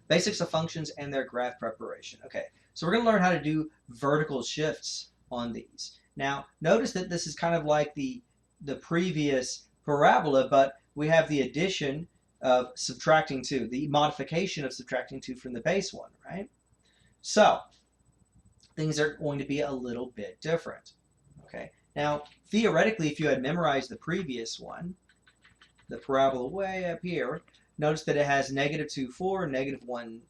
Basics of functions and their graph preparation. Okay, so we're going to learn how to do vertical shifts on these. Now, notice that this is kind of like the previous parabola, but we have the addition of subtracting 2, the modification of subtracting 2 from the base one, right? So things are going to be a little bit different. Okay, now theoretically, if you had memorized the previous one, the parabola way up here, notice that it has -2, 4, -1,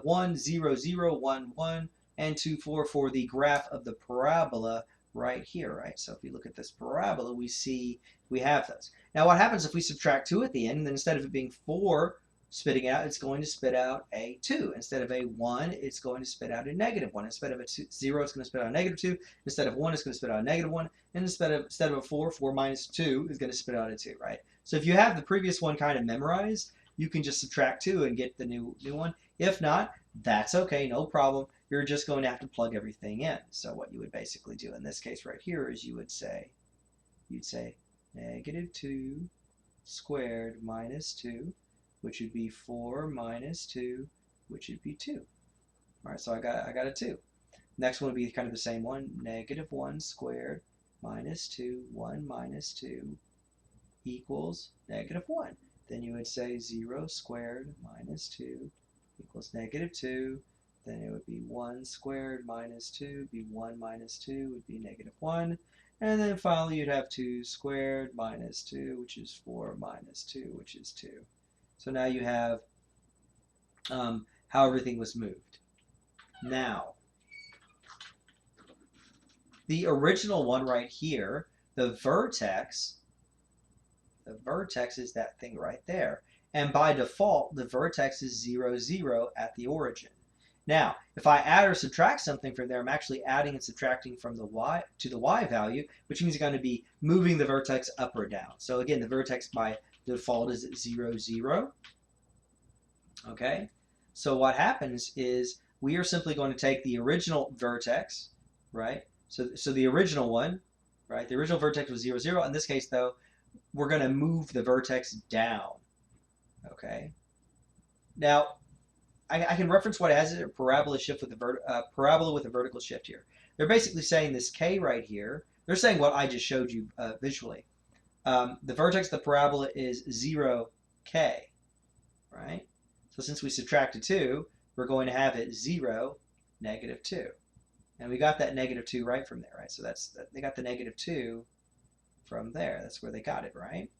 1, 0, 0, 1, 1, and 2, 4 for the graph of the parabola right here, right? So if you look at this parabola, we see we have those. Now what happens if we subtract 2 at the end, and then instead of it being 4 spitting out, it's going to spit out a 2. Instead of a 1, it's going to spit out a -1. Instead of a 0, it's going to spit out a -2. Instead of 1, it's going to spit out a -1. And instead of a 4, 4 minus 2 is going to spit out a 2, right? So if you have the previous one kind of memorized, you can just subtract 2 and get the new one. If not, that's okay, no problem. You're just going to have to plug everything in. So what you would basically do in this case right here is you'd say -2 squared minus 2, which would be 4 minus 2, which would be 2. All right, so I got a 2. Next one would be kind of the same one, -1 squared minus 2, 1 minus 2 equals -1. Then you would say 0 squared minus 2 equals -2. Then it would be 1 squared minus 2, be 1 minus 2 would be -1. And then finally you'd have 2 squared minus 2, which is 4 minus 2, which is 2. So now you have how everything was moved. Now, the original one right here, the vertex is that thing right there. And by default, the vertex is 0, 0 at the origin. Now, if I add or subtract something from there, I'm actually adding and subtracting from the y to the y value, which means you're going to be moving the vertex up or down. So again, the vertex by default is at 0, 0. Okay, so what happens is we are simply going to take the original vertex, right? So the original one, right? The original vertex was 0, 0. In this case, though, we're going to move the vertex down. Okay. Now, I can reference what it has, a parabola shift with parabola with a vertical shift here. They're basically saying this k right here. They're saying what I just showed you visually. The vertex of the parabola is 0k, right? So since we subtracted 2, we're going to have it 0, -2. And we got that -2 right from there, right? So they got the -2 from there. That's where they got it, right?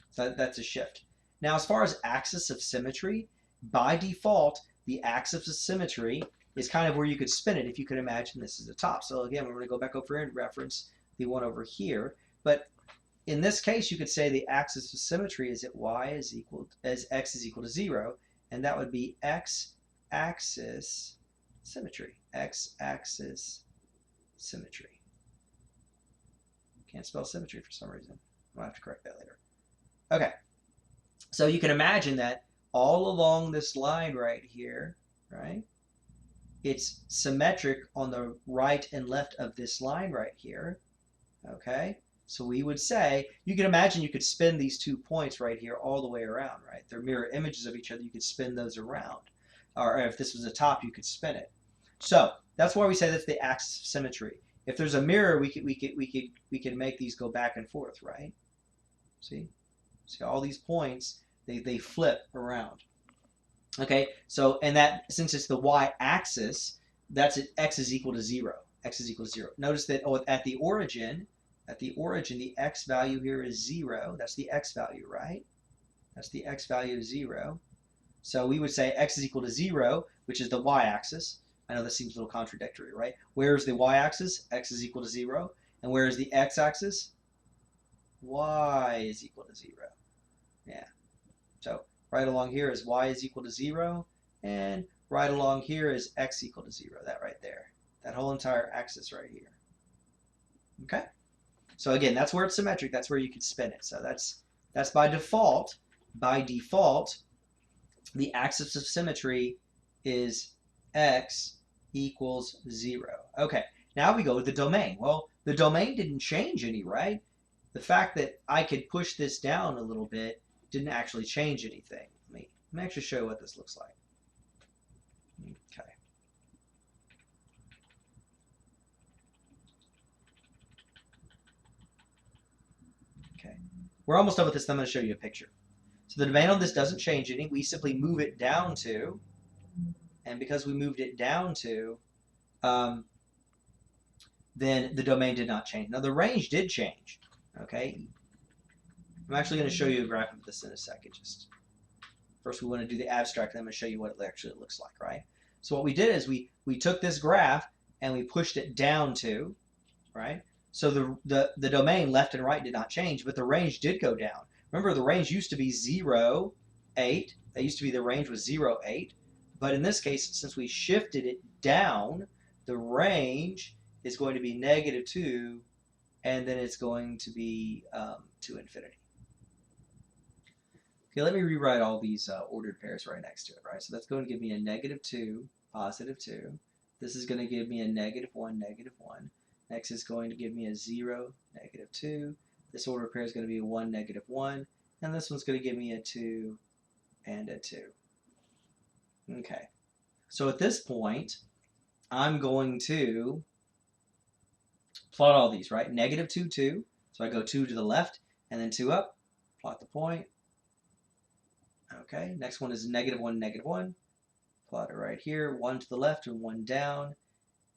So that's a shift. Now, as far as axis of symmetry, by default, the axis of symmetry is kind of where you could spin it if you could imagine this is the top. So again, we're going to go back over here and reference the one over here. But in this case, you could say the axis of symmetry is at x is equal to 0, and that would be x-axis symmetry. X-axis symmetry. Can't spell symmetry for some reason. I'll have to correct that later. Okay, so you can imagine that all along this line right here, right, it's symmetric on the right and left of this line right here. Okay, so we would say, you can imagine you could spin these 2 points right here all the way around, right? They're mirror images of each other. You could spin those around. Or if this was a top, you could spin it. So that's why we say that's the axis of symmetry. If there's a mirror, we could make these go back and forth, right? See all these points, they flip around. Okay, so and that since it's the y-axis, that's at x is equal to 0. X is equal to 0. Notice that at the origin, the x value here is 0. That's the x value, right? That's the x value of 0. So we would say x is equal to 0, which is the y-axis. I know that seems a little contradictory, right? Where is the y-axis? X is equal to 0. And where is the x-axis? Y is equal to 0. Yeah. So right along here is y is equal to 0. And right along here is x equal to 0. That right there. That whole entire axis right here. Okay? So again, that's where it's symmetric. That's where you can spin it. So that's by default. By default, the axis of symmetry is x equals 0. Okay, now we go with the domain. Well, the domain didn't change any, right? The fact that I could push this down a little bit didn't actually change anything. Let me Let me actually show you what this looks like. Okay. Okay. We're almost done with this. I'm going to show you a picture. So the domain on this doesn't change any. We simply move it down to, and because we moved it down to, then the domain did not change. Now the range did change. Okay. I'm actually going to show you a graph of this in a second. Just first, we want to do the abstract, and I'm going to show you what it actually looks like, right? So what we did is we took this graph and we pushed it down to, right? So the domain left and right did not change, but the range did go down. Remember, the range used to be 0, 8. That used to be the range was 0, 8. But in this case, since we shifted it down, the range is going to be -2, and then it's going to be to infinity. Okay, let me rewrite all these ordered pairs right next to it, right? So that's going to give me a -2, +2. This is going to give me a -1, -1. Next is going to give me a 0, -2. This ordered pair is going to be a 1, -1. And this one's going to give me a 2 and a 2. Okay. So at this point, I'm going to plot all these, right? -2, 2. So I go 2 to the left and then 2 up. Plot the point. Okay, next one is -1, -1. Plot it right here. 1 to the left and 1 down.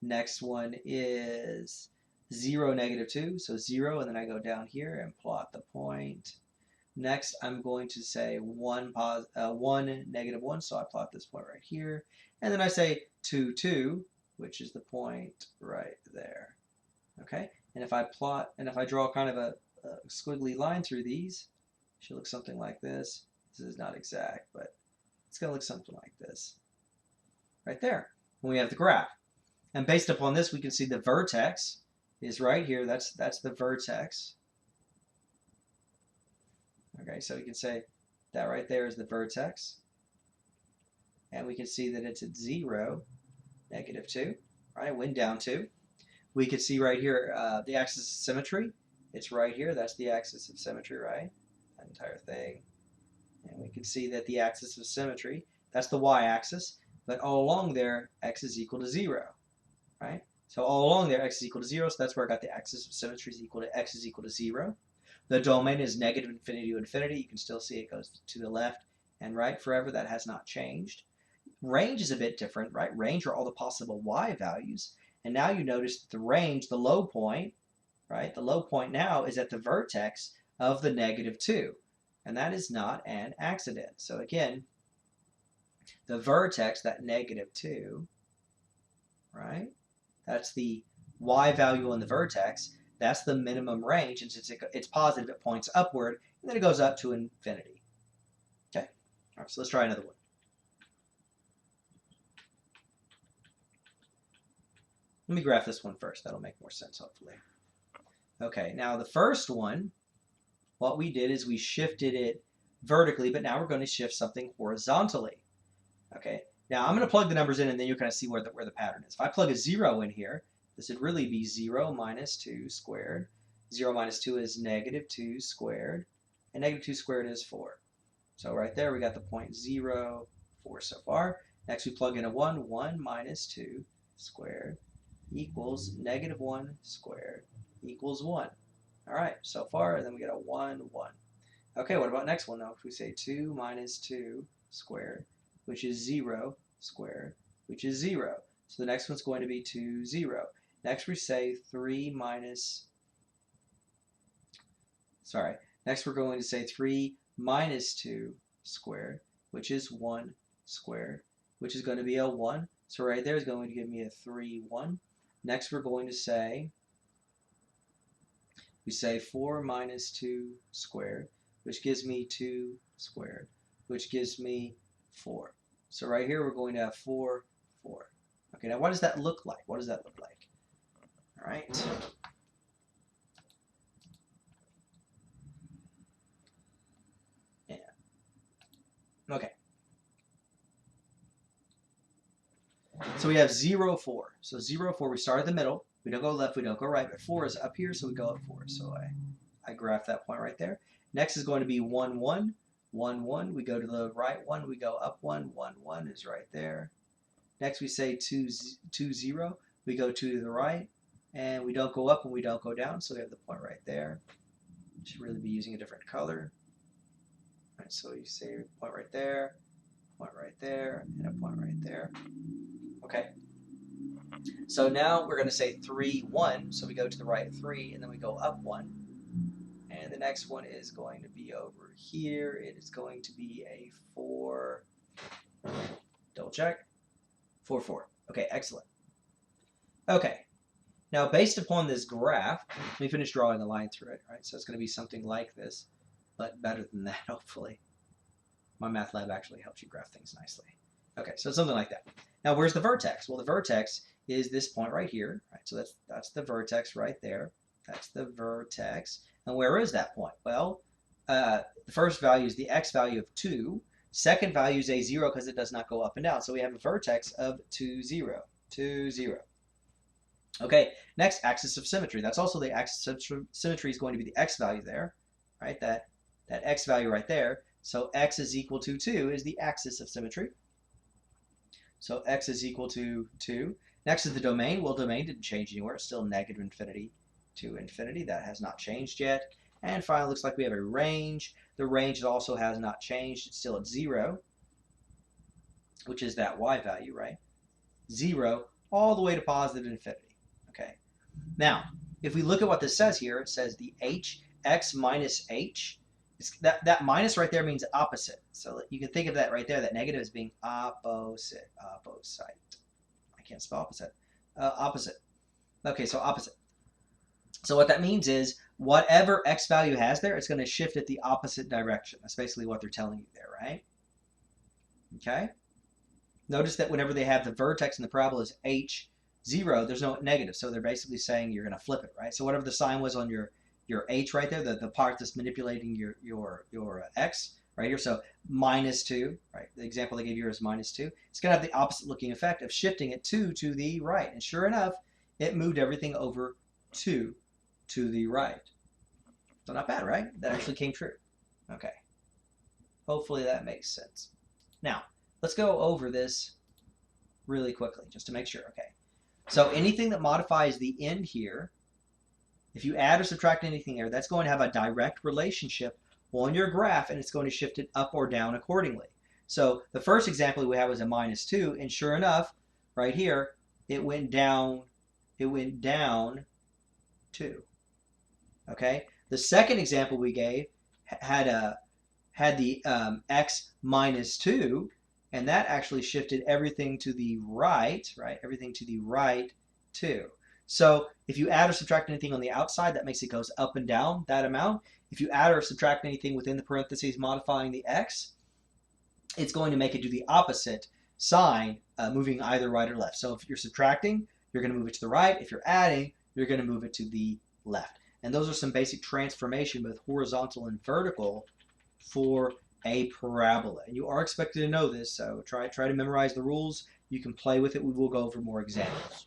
Next one is 0, -2. So 0, and then I go down here and plot the point. Next, I'm going to say 1, -1. So I plot this point right here. And then I say 2, 2, which is the point right there. Okay, and if I plot, and if I draw kind of a squiggly line through these, it should look something like this. This is not exact, but it's going to look something like this. Right there. When we have the graph. And based upon this, we can see the vertex is right here. That's the vertex. Okay, so we can say that right there is the vertex. And we can see that it's at 0, -2. Right, went down 2. We could see right here the axis of symmetry. It's right here. That's the axis of symmetry, right? That entire thing. And we can see that the axis of symmetry, that's the y-axis, but all along there, x is equal to 0, right? So all along there, x is equal to 0, so that's where I got the axis of symmetry is equal to x is equal to 0. The domain is -infinity to infinity. You can still see it goes to the left and right forever. That has not changed. Range is a bit different, right? Range are all the possible y values. And now you notice that the range, the low point, right? The low point now is at the vertex of the -2. And that is not an accident. So again, the vertex, that -2, right? That's the y value on the vertex. That's the minimum range. And since it's positive, it points upward, and then it goes up to infinity. Okay. All right, so let's try another one. Let me graph this one first. That'll make more sense, hopefully. Okay, now the first one, what we did is we shifted it vertically, but now we're going to shift something horizontally. Okay, now I'm going to plug the numbers in, and then you'll kind of see where the pattern is. If I plug a 0 in here, this would really be 0 minus 2 squared. 0 minus 2 is -2 squared, and -2 squared is 4. So right there, we got the point 0, 4 so far. Next, we plug in a 1. 1 minus 2 squared equals -1 squared equals 1. All right, so far, and then we get a 1, 1. Okay, what about next one? Now, if we say 2 minus 2 squared, which is 0 squared, which is 0. So the next one's going to be 2, 0. Next, we say 3 minus, next we're going to say 3 minus 2 squared, which is 1 squared, which is going to be a 1. So right there is going to give me a 3, 1. Next, we're going to say, we say 4 minus 2 squared, which gives me 2 squared, which gives me 4. So right here, we're going to have 4, 4. Okay, now what does that look like? What does that look like? All right. Yeah. Okay. So we have 0, 4. So 0, 4, we start at the middle. We don't go left, we don't go right, but 4 is up here, so we go up 4. So I graph that point right there. Next is going to be 1, 1. 1, 1. We go to the right one. We go up 1. 1, 1 is right there. Next we say 2, 2, 0. We go 2 to the right. And we don't go up and we don't go down. So we have the point right there. Should really be using a different color. All right, so you say point right there, and a point right there. Okay. So now we're going to say 3, 1. So we go to the right 3, and then we go up 1. And the next one is going to be over here. It is going to be a 4. Double check. 4, 4. Okay, excellent. Okay. Now, based upon this graph, let me finish drawing a line through it. Right. So it's going to be something like this, but better than that, hopefully. My math lab actually helps you graph things nicely. Okay, so something like that. Now, where's the vertex? Well, the vertex is this point right here. Right? So that's the vertex right there. That's the vertex. And where is that point? Well, the first value is the x value of 2. Second value is a 0 because it does not go up and down. So we have a vertex of 2, 0, 2, 0. Okay, next, axis of symmetry. That's also the axis of symmetry is going to be the x value there, right? That x value right there. So x is equal to 2 is the axis of symmetry. So x is equal to 2. Next is the domain. Well, domain didn't change anywhere. It's still negative infinity to infinity. That has not changed yet. And finally, looks like we have a range. The range also has not changed. It's still at 0, which is that y value, right? 0 all the way to positive infinity. Okay. Now, if we look at what this says here, it says the x minus h. That minus right there means opposite. So you can think of that right there, that negative as being opposite. I can't spell opposite. Opposite. Okay, so opposite. So what that means is whatever x value has there, it's going to shift it the opposite direction. That's basically what they're telling you there, right? Okay. Notice that whenever they have the vertex and the parabola is h0, there's no negative. So they're basically saying you're going to flip it, right? So whatever the sign was on your h right there, the part that's manipulating your x right here. So -2, right? The example they gave you is -2. It's going to have the opposite looking effect of shifting it 2 to the right. And sure enough, it moved everything over 2 to the right. So not bad, right? That actually came true. Okay. Hopefully that makes sense. Now, let's go over this really quickly just to make sure. Okay. So anything that modifies the end here, if you add or subtract anything here, that's going to have a direct relationship on your graph, and it's going to shift it up or down accordingly. So the first example we had was a -2, and sure enough, right here, it went down 2. Okay. The second example we gave had the x -2, and that actually shifted everything to the right, right? Everything to the right too. So if you add or subtract anything on the outside, that makes it goes up and down that amount. If you add or subtract anything within the parentheses modifying the x, it's going to make it do the opposite sign, moving either right or left. So if you're subtracting, you're going to move it to the right. If you're adding, you're going to move it to the left. And those are some basic transformation, both horizontal and vertical, for a parabola. And you are expected to know this, so try to memorize the rules. You can play with it. We will go over more examples.